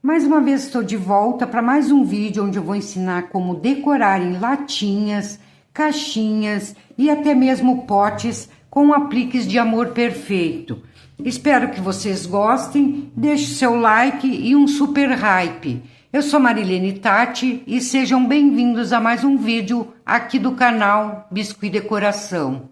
Mais uma vez estou de volta para mais um vídeo onde eu vou ensinar como decorar em latinhas, caixinhas e até mesmo potes com apliques de amor perfeito. Espero que vocês gostem, deixe seu like e um super hype. Eu sou Marilene Tati e sejam bem-vindos a mais um vídeo aqui do canal Biscuit Decoração.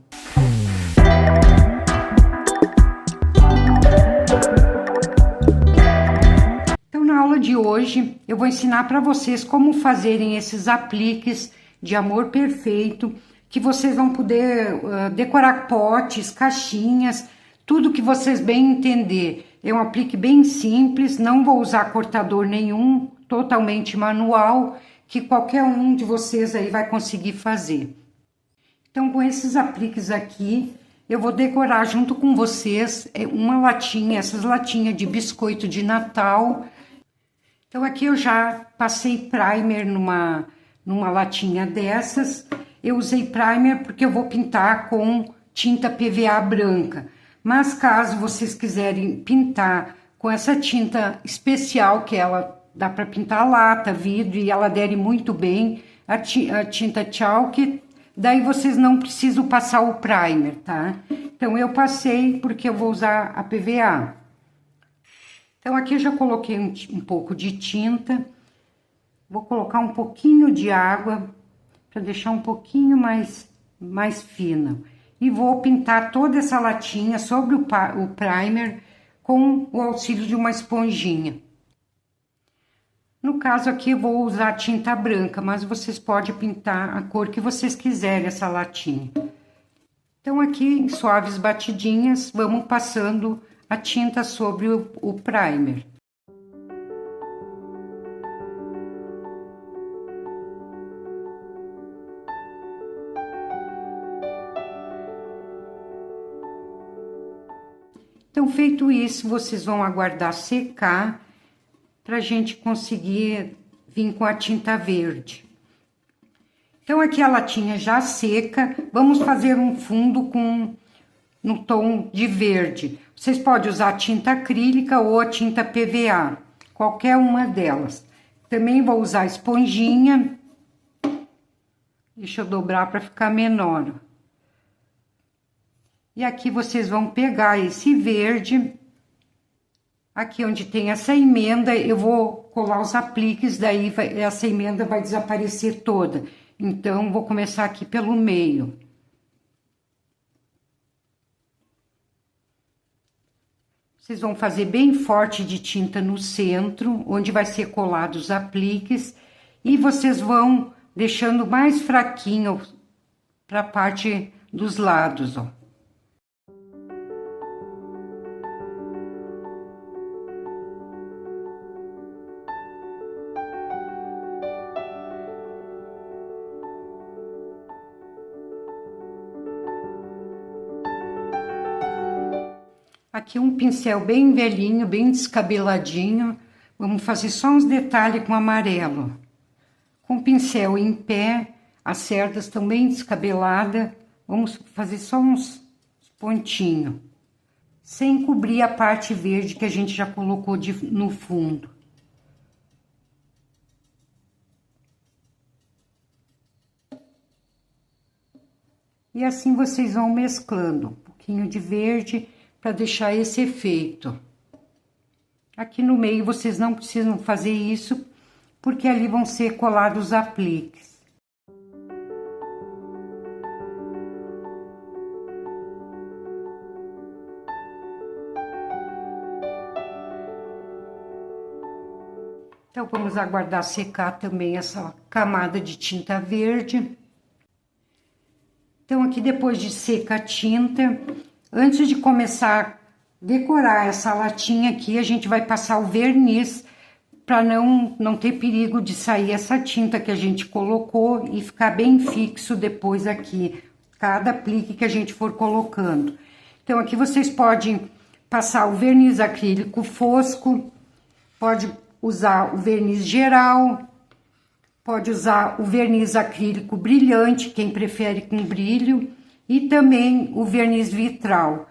Na aula de hoje eu vou ensinar para vocês como fazerem esses apliques de amor perfeito, que vocês vão poder decorar potes, caixinhas, tudo que vocês bem entender. É um aplique bem simples, não vou usar cortador nenhum, totalmente manual, que qualquer um de vocês aí vai conseguir fazer. Então, com esses apliques aqui, eu vou decorar junto com vocês uma latinha, essas latinhas de biscoito de Natal. Então, aqui eu já passei primer numa latinha dessas. Eu usei primer porque eu vou pintar com tinta PVA branca. Mas caso vocês quiserem pintar com essa tinta especial, que ela dá para pintar lata, vidro, e ela adere muito bem, a tinta chalk, daí vocês não precisam passar o primer, tá? Então, eu passei porque eu vou usar a PVA. Então, aqui eu já coloquei um pouco de tinta, vou colocar um pouquinho de água para deixar um pouquinho mais fina. E vou pintar toda essa latinha sobre o primer com o auxílio de uma esponjinha. No caso aqui eu vou usar tinta branca, mas vocês podem pintar a cor que vocês quiserem essa latinha. Então, aqui em suaves batidinhas, vamos passando a tinta sobre o primer. Então, feito isso, vocês vão aguardar secar para a gente conseguir vir com a tinta verde. Então, aqui a latinha já seca, vamos fazer um fundo no tom de verde. Vocês podem usar a tinta acrílica ou a tinta PVA, qualquer uma delas. Também vou usar a esponjinha. Deixa eu dobrar para ficar menor. E aqui vocês vão pegar esse verde. Aqui onde tem essa emenda, eu vou colar os apliques, daí essa emenda vai desaparecer toda. Então, vou começar aqui pelo meio. Vocês vão fazer bem forte de tinta no centro, onde vai ser colado os apliques. E vocês vão deixando mais fraquinho para a parte dos lados, ó. Aqui um pincel bem velhinho, bem descabeladinho. Vamos fazer só uns detalhes com amarelo. Com o pincel em pé, as cerdas estão bem descabeladas. Vamos fazer só uns pontinhos. Sem cobrir a parte verde que a gente já colocou no fundo. E assim vocês vão mesclando um pouquinho de verde para deixar esse efeito. Aqui no meio vocês não precisam fazer isso, porque ali vão ser colados os apliques. Então, vamos aguardar secar também essa camada de tinta verde. Então, aqui depois de seca a tinta, antes de começar a decorar essa latinha aqui, a gente vai passar o verniz para não ter perigo de sair essa tinta que a gente colocou e ficar bem fixo depois aqui, cada aplique que a gente for colocando. Então, aqui vocês podem passar o verniz acrílico fosco, pode usar o verniz geral, pode usar o verniz acrílico brilhante, quem prefere com brilho, e também o verniz vitral.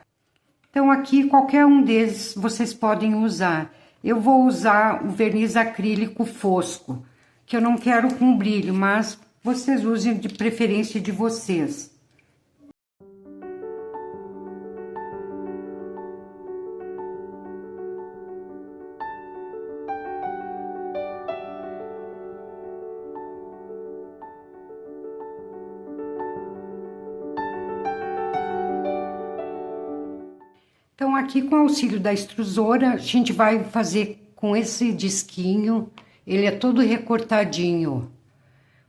Então, aqui, qualquer um desses vocês podem usar. eu vou usar o verniz acrílico fosco, que eu não quero com brilho, mas vocês usem de preferência de vocês. Então, aqui com o auxílio da extrusora, a gente vai fazer com esse disquinho, ele é todo recortadinho.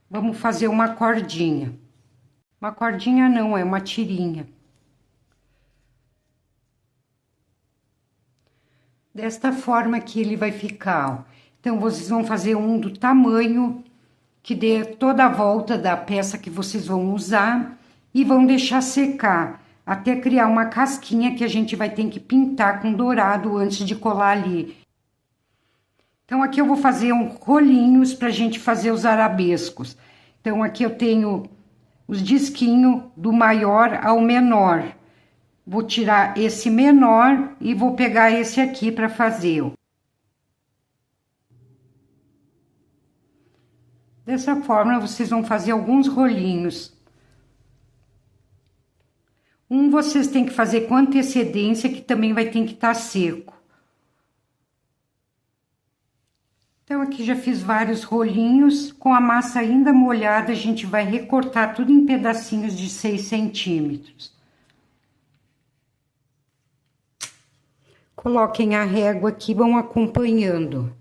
Vamos fazer uma cordinha. Uma cordinha não, é uma tirinha. Desta forma que ele vai ficar, ó. Então, vocês vão fazer um do tamanho que dê toda a volta da peça que vocês vão usar e vão deixar secar, até criar uma casquinha que a gente vai ter que pintar com dourado antes de colar ali. Então, aqui eu vou fazer rolinhos pra gente fazer os arabescos. Então, aqui eu tenho os disquinhos do maior ao menor. Vou tirar esse menor e vou pegar esse aqui para fazer. Dessa forma, vocês vão fazer alguns rolinhos. Vocês têm que fazer com antecedência, que também vai ter que estar seco. Então, aqui já fiz vários rolinhos. Com a massa ainda molhada, a gente vai recortar tudo em pedacinhos de 6 centímetros. Coloquem a régua aqui e vão acompanhando.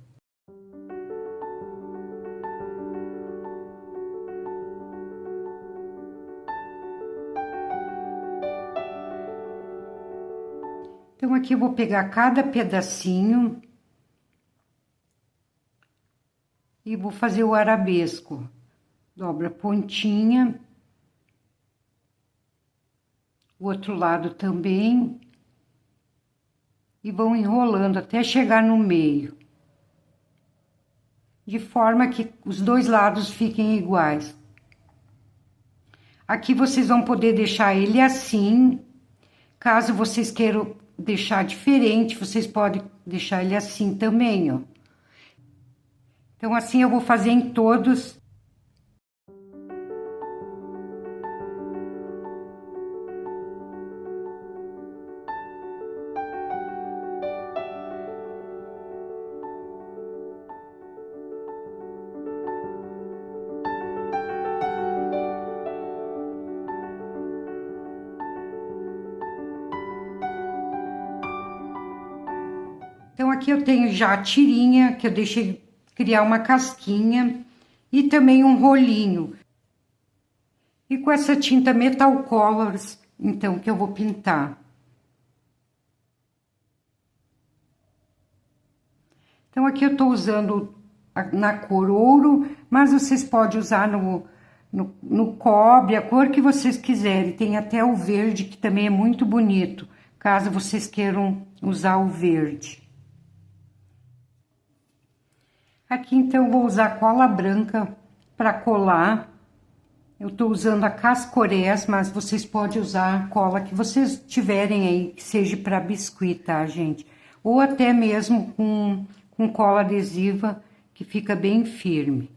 Então, aqui eu vou pegar cada pedacinho e vou fazer o arabesco. Dobra a pontinha, o outro lado também, e vão enrolando até chegar no meio, de forma que os dois lados fiquem iguais. Aqui vocês vão poder deixar ele assim, caso vocês queiram deixar diferente, vocês podem deixar ele assim também, ó. Então, assim eu vou fazer em todos. Então, aqui eu tenho já a tirinha, que eu deixei criar uma casquinha, e também um rolinho. E com essa tinta Metal Colors, então, que eu vou pintar. Então, aqui eu tô usando na cor ouro, mas vocês podem usar no cobre, a cor que vocês quiserem. Tem até o verde, que também é muito bonito, caso vocês queiram usar o verde. Aqui, então, eu vou usar cola branca para colar. Eu tô usando a Cascorés, mas vocês podem usar a cola que vocês tiverem aí, que seja para biscuit, tá, gente? Ou até mesmo com cola adesiva, que fica bem firme.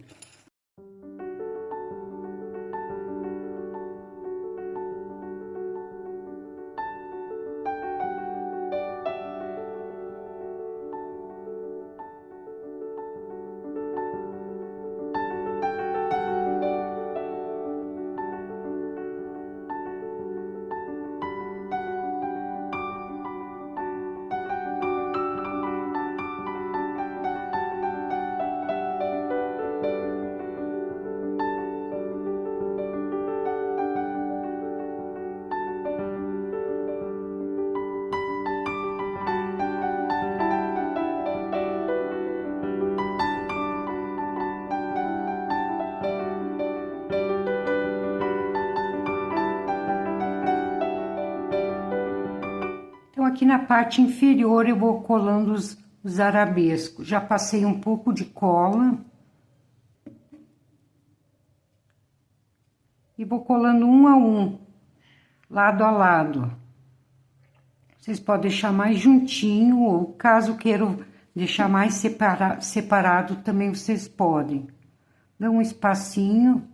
Aqui na parte inferior eu vou colando os arabescos. Já passei um pouco de cola. E vou colando um a um, lado a lado. Vocês podem deixar mais juntinho, ou caso queiram deixar mais separado também vocês podem. Dá um espacinho.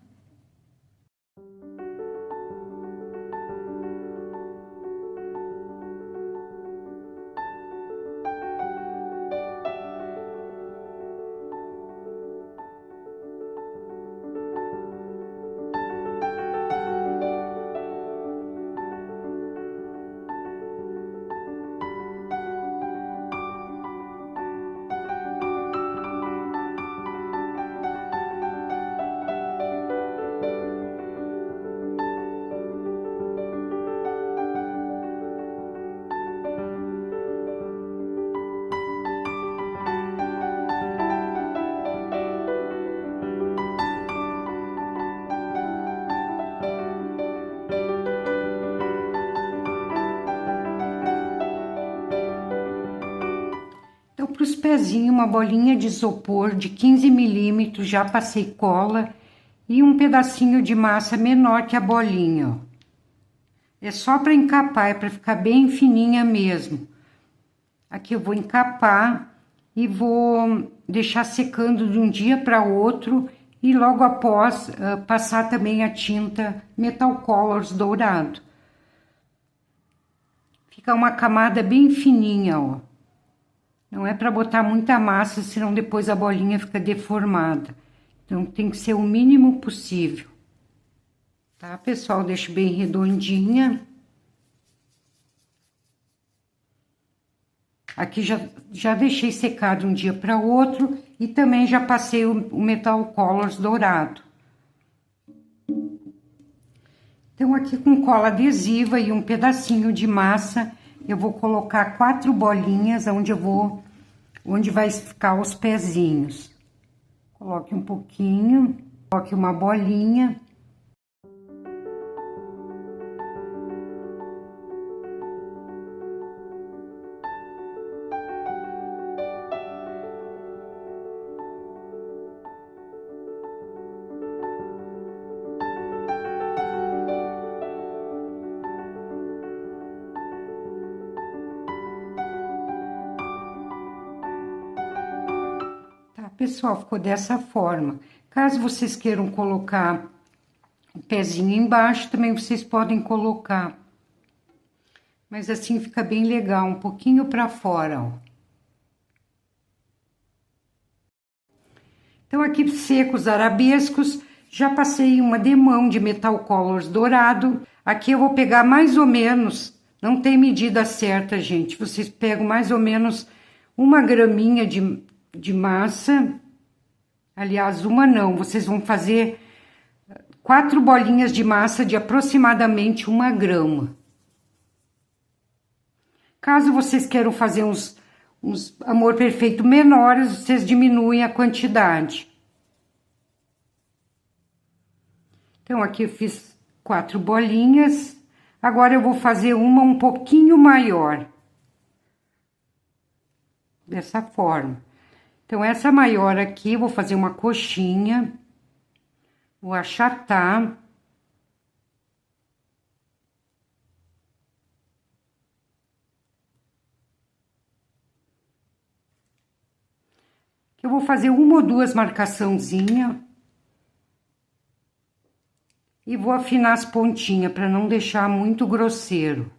Então, para os pezinhos, uma bolinha de isopor de 15 milímetros, já passei cola, e um pedacinho de massa menor que a bolinha, ó. É só para encapar, é para ficar bem fininha mesmo. Aqui eu vou encapar e vou deixar secando de um dia para outro, e logo após passar também a tinta Metal Colors dourado. Fica uma camada bem fininha, ó. Não é para botar muita massa, senão depois a bolinha fica deformada. Então, tem que ser o mínimo possível. Tá, pessoal? Deixo bem redondinha. Aqui já deixei secar de um dia para outro. E também já passei o Metal Colors dourado. Então, aqui com cola adesiva e um pedacinho de massa, eu vou colocar 4 bolinhas onde vai ficar os pezinhos. Coloque um pouquinho, coloque uma bolinha. Pessoal, ficou dessa forma. Caso vocês queiram colocar o pezinho embaixo, também vocês podem colocar. Mas assim fica bem legal, um pouquinho para fora, ó. Então, aqui secos arabescos, já passei uma demão de Metal Colors dourado. Aqui eu vou pegar mais ou menos, não tem medida certa, gente. Vocês pegam mais ou menos 1 graminha de massa. Aliás, uma não, vocês vão fazer 4 bolinhas de massa de aproximadamente 1 grama. Caso vocês queiram fazer uns amor perfeito menores, vocês diminuem a quantidade. Então, aqui eu fiz 4 bolinhas. Agora eu vou fazer uma um pouquinho maior. Dessa forma. Então, essa maior aqui, eu vou fazer uma coxinha, vou achatar. Eu vou fazer 1 ou 2 marcaçãozinhas. E vou afinar as pontinhas, para não deixar muito grosseiro.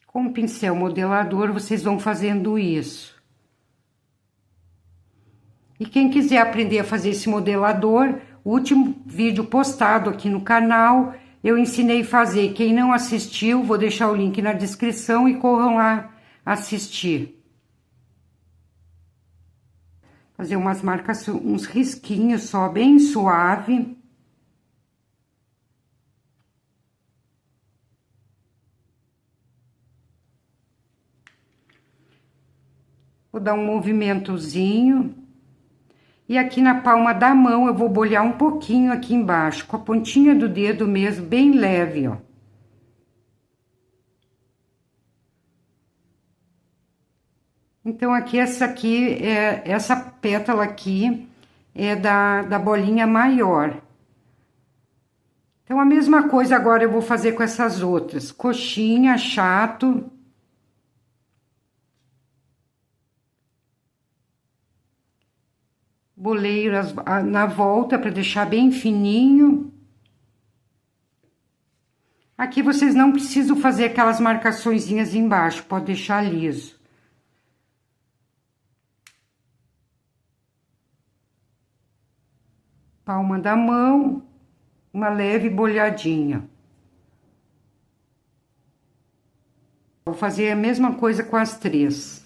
Com o pincel modelador, vocês vão fazendo isso. E quem quiser aprender a fazer esse modelador, o último vídeo postado aqui no canal, eu ensinei a fazer. Quem não assistiu, vou deixar o link na descrição e corram lá assistir. Fazer umas marcas, uns risquinhos só, bem suave. Vou dar um movimentozinho. E aqui na palma da mão, eu vou bolhar um pouquinho aqui embaixo, com a pontinha do dedo mesmo, bem leve, ó. Então, aqui, essa pétala aqui é da bolinha maior. Então, a mesma coisa agora eu vou fazer com essas outras. Coxinha, chato. boleio na volta para deixar bem fininho. Aqui vocês não precisam fazer aquelas marcaçõezinhas embaixo, pode deixar liso. Palma da mão, uma leve bolhadinha. Vou fazer a mesma coisa com as três.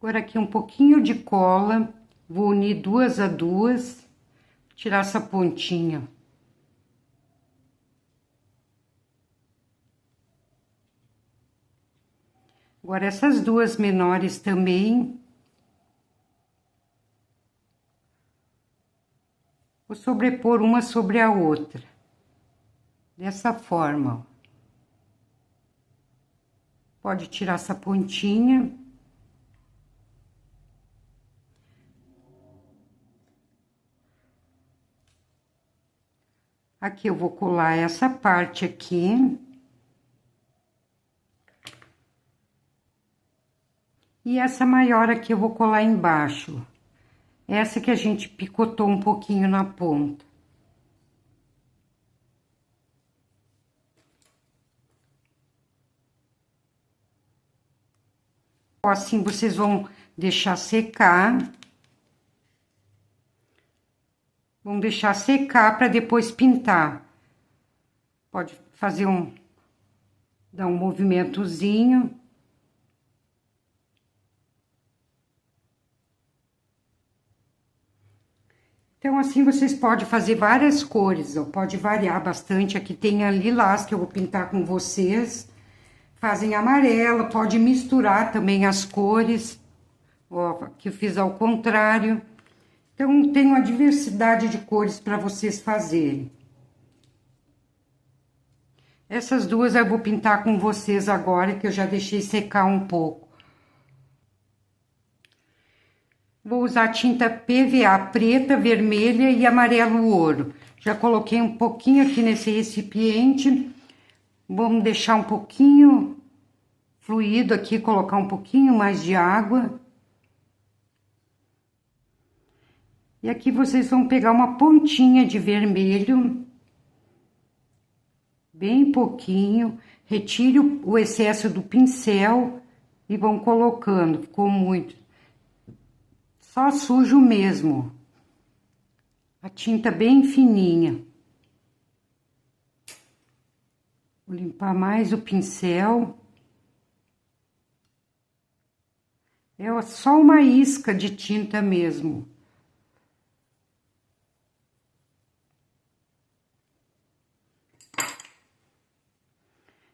Agora aqui um pouquinho de cola, vou unir duas a duas, tirar essa pontinha. Agora essas duas menores também. Vou sobrepor uma sobre a outra. Dessa forma, ó. Pode tirar essa pontinha. Aqui eu vou colar essa parte aqui. E essa maior aqui eu vou colar embaixo. Essa que a gente picotou um pouquinho na ponta. Assim vocês vão deixar secar. Vão deixar secar para depois pintar. Pode fazer dar um movimentozinho. Então, assim, vocês podem fazer várias cores, ó, pode variar bastante. Aqui tem a lilás, que eu vou pintar com vocês. Fazem amarela, pode misturar também as cores, ó, que eu fiz ao contrário. Então, tem uma diversidade de cores para vocês fazerem. Essas duas eu vou pintar com vocês agora, que eu já deixei secar um pouco. Vou usar tinta PVA preta, vermelha e amarelo ouro. Já coloquei um pouquinho aqui nesse recipiente. Vamos deixar um pouquinho fluido aqui, colocar um pouquinho mais de água. E aqui vocês vão pegar uma pontinha de vermelho, bem pouquinho, retire o excesso do pincel e vão colocando, ficou muito. Só sujo mesmo, a tinta bem fininha. Vou limpar mais o pincel. É só uma isca de tinta mesmo.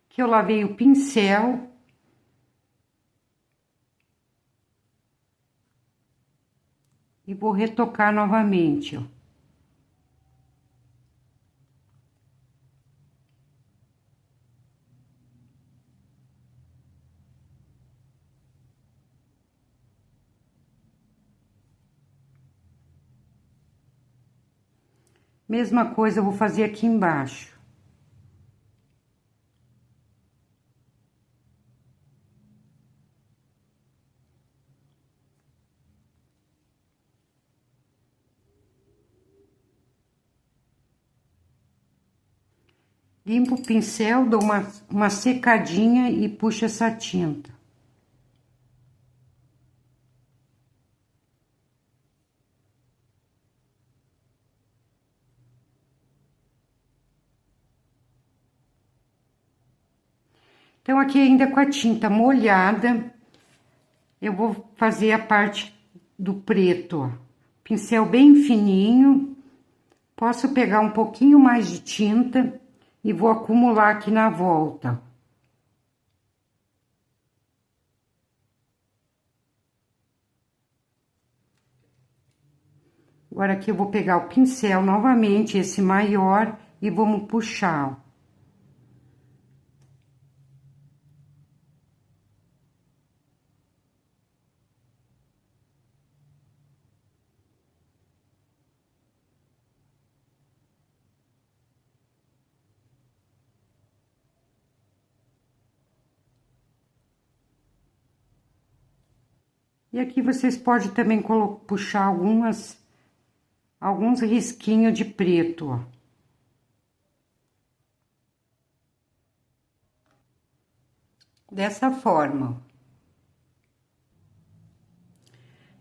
Que eu lavei o pincel. E vou retocar novamente, ó. Mesma coisa eu vou fazer aqui embaixo. Limpo o pincel, dou uma secadinha e puxo essa tinta. Então, aqui ainda com a tinta molhada, eu vou fazer a parte do preto, ó. Pincel bem fininho. Posso pegar um pouquinho mais de tinta e vou acumular aqui na volta. Agora aqui eu vou pegar o pincel novamente, esse maior, e vamos puxar, ó. E aqui vocês podem também puxar alguns risquinhos de preto, ó. Dessa forma.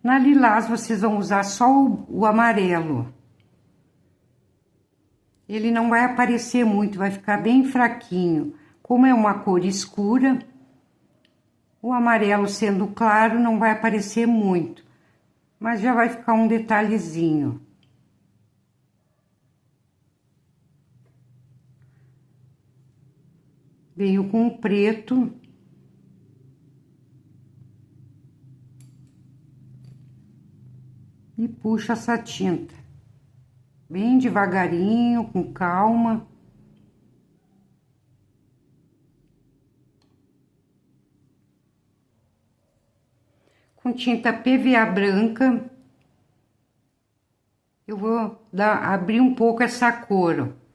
Na lilás, vocês vão usar só o amarelo. Ele não vai aparecer muito, vai ficar bem fraquinho. Como é uma cor escura, o amarelo sendo claro não vai aparecer muito, mas já vai ficar um detalhezinho. Venho com o preto. E puxo essa tinta. Bem devagarinho, com calma. Com tinta PVA branca, eu vou abrir um pouco essa cor, ó.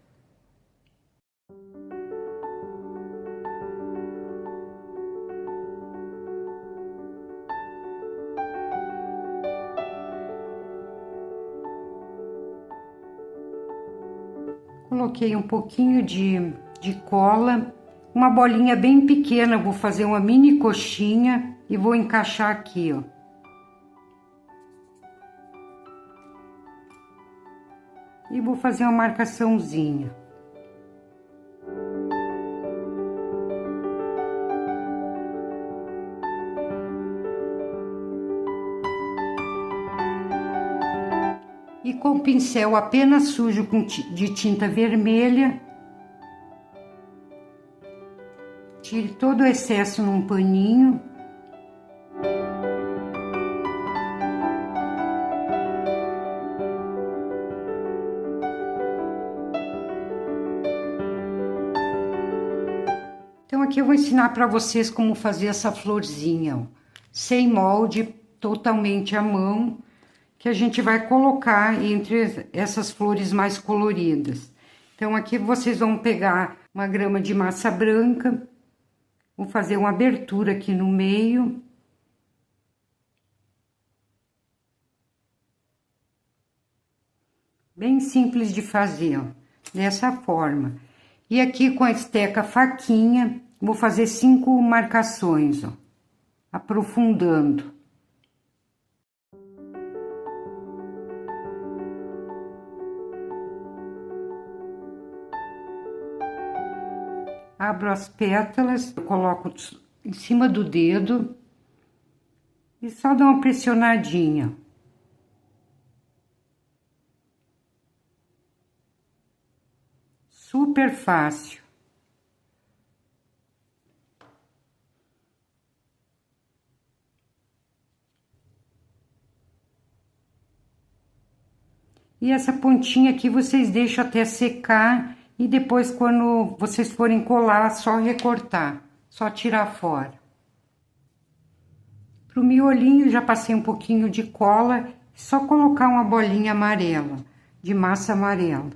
Coloquei um pouquinho de cola, uma bolinha bem pequena, vou fazer uma mini coxinha e vou encaixar aqui, ó. E vou fazer uma marcaçãozinha. E com o pincel apenas sujo de tinta vermelha, tire todo o excesso num paninho. Então aqui eu vou ensinar para vocês como fazer essa florzinha, ó, sem molde, totalmente à mão, que a gente vai colocar entre essas flores mais coloridas. Então, aqui vocês vão pegar uma grama de massa branca, vou fazer uma abertura aqui no meio. Bem simples de fazer, ó, dessa forma. E aqui com a esteca faquinha, vou fazer 5 marcações, ó, aprofundando. Abro as pétalas, eu coloco em cima do dedo e só dou uma pressionadinha. Super fácil. E essa pontinha aqui vocês deixam até secar. E depois, quando vocês forem colar, só recortar, só tirar fora. Pro miolinho, já passei um pouquinho de cola, só colocar uma bolinha amarela, de massa amarela.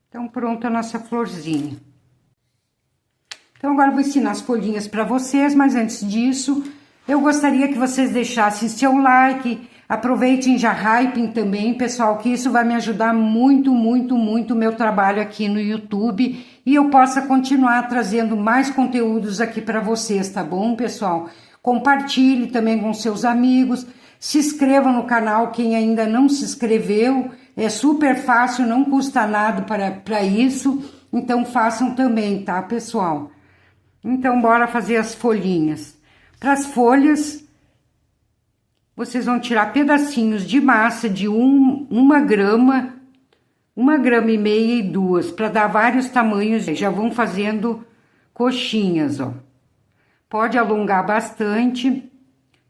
Então, pronta a nossa florzinha. Então, agora eu vou ensinar as folhinhas para vocês, mas antes disso, eu gostaria que vocês deixassem seu like. Aproveitem, já hypem também, pessoal, que isso vai me ajudar muito, muito, muito o meu trabalho aqui no YouTube e eu possa continuar trazendo mais conteúdos aqui para vocês, tá bom, pessoal? Compartilhe também com seus amigos, se inscreva no canal quem ainda não se inscreveu, é super fácil, não custa nada para isso, então façam também, tá, pessoal? Então, bora fazer as folhinhas. Para as folhas, vocês vão tirar pedacinhos de massa de 1 grama, 1,5 grama e 2, para dar vários tamanhos. Já vão fazendo coxinhas, ó. Pode alongar bastante,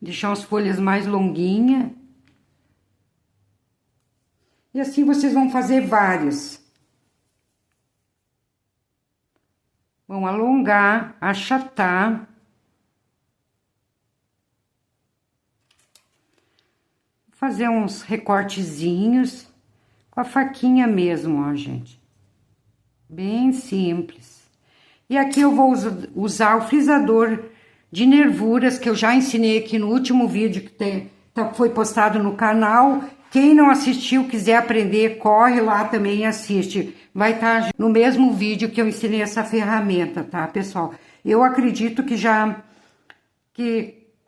deixar as folhas mais longuinhas. E assim vocês vão fazer várias. Vão alongar, achatar. Fazer uns recortezinhos com a faquinha mesmo, ó, gente. Bem simples. E aqui eu vou usar o frisador de nervuras que eu já ensinei aqui no último vídeo que foi postado no canal. Quem não assistiu, quiser aprender, corre lá também e assiste. Vai estar no mesmo vídeo que eu ensinei essa ferramenta, tá, pessoal? Eu acredito que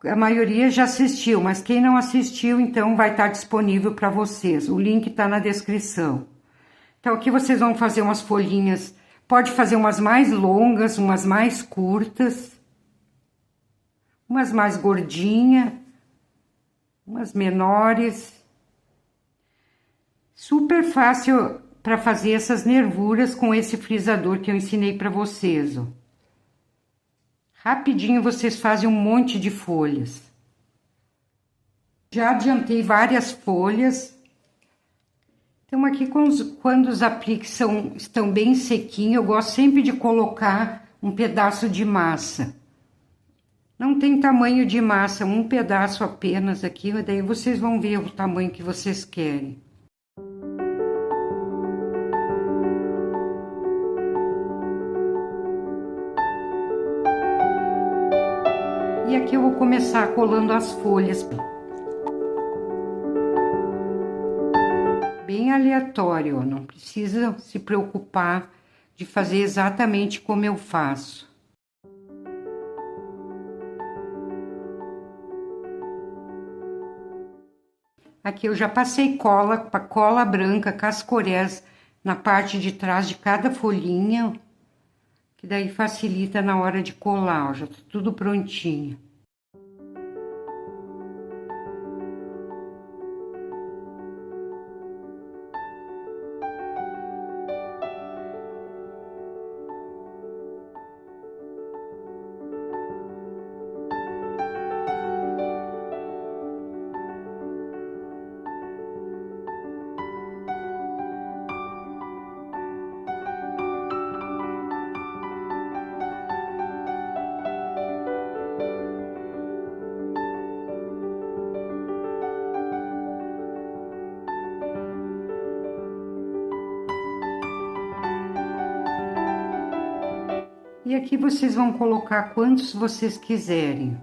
a maioria já assistiu, mas quem não assistiu, então vai estar disponível para vocês. O link tá na descrição. Então aqui vocês vão fazer umas folhinhas, pode fazer umas mais longas, umas mais curtas, umas mais gordinhas, umas menores. Super fácil para fazer essas nervuras com esse frisador que eu ensinei para vocês, ó. Rapidinho vocês fazem um monte de folhas. Já adiantei várias folhas. Então aqui quando os apliques estão bem sequinhos, eu gosto sempre de colocar um pedaço de massa. Não tem tamanho de massa, um pedaço apenas aqui, daí vocês vão ver o tamanho que vocês querem. E aqui eu vou começar colando as folhas. Bem aleatório, ó, não precisa se preocupar de fazer exatamente como eu faço. Aqui eu já passei cola branca, cascorés, na parte de trás de cada folhinha, que daí facilita na hora de colar, ó, já tá tudo prontinho. E aqui vocês vão colocar quantos vocês quiserem.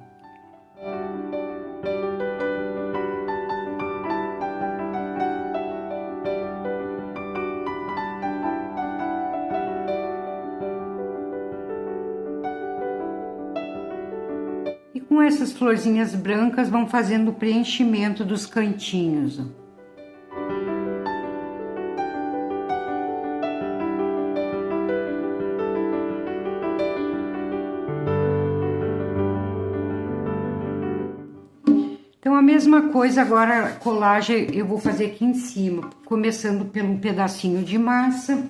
E com essas florzinhas brancas vão fazendo o preenchimento dos cantinhos, ó. Então, a mesma coisa agora, a colagem eu vou fazer aqui em cima, começando pelo pedacinho de massa.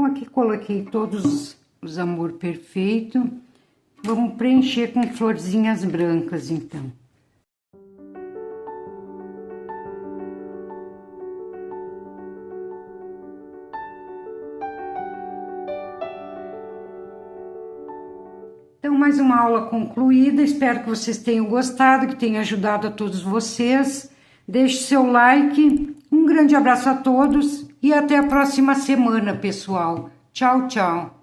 Aqui coloquei todos os amor perfeito. Vamos preencher com florzinhas brancas, então. Então, mais uma aula concluída. Espero que vocês tenham gostado, que tenha ajudado a todos vocês. Deixe seu like. Um grande abraço a todos e até a próxima semana, pessoal. Tchau, tchau.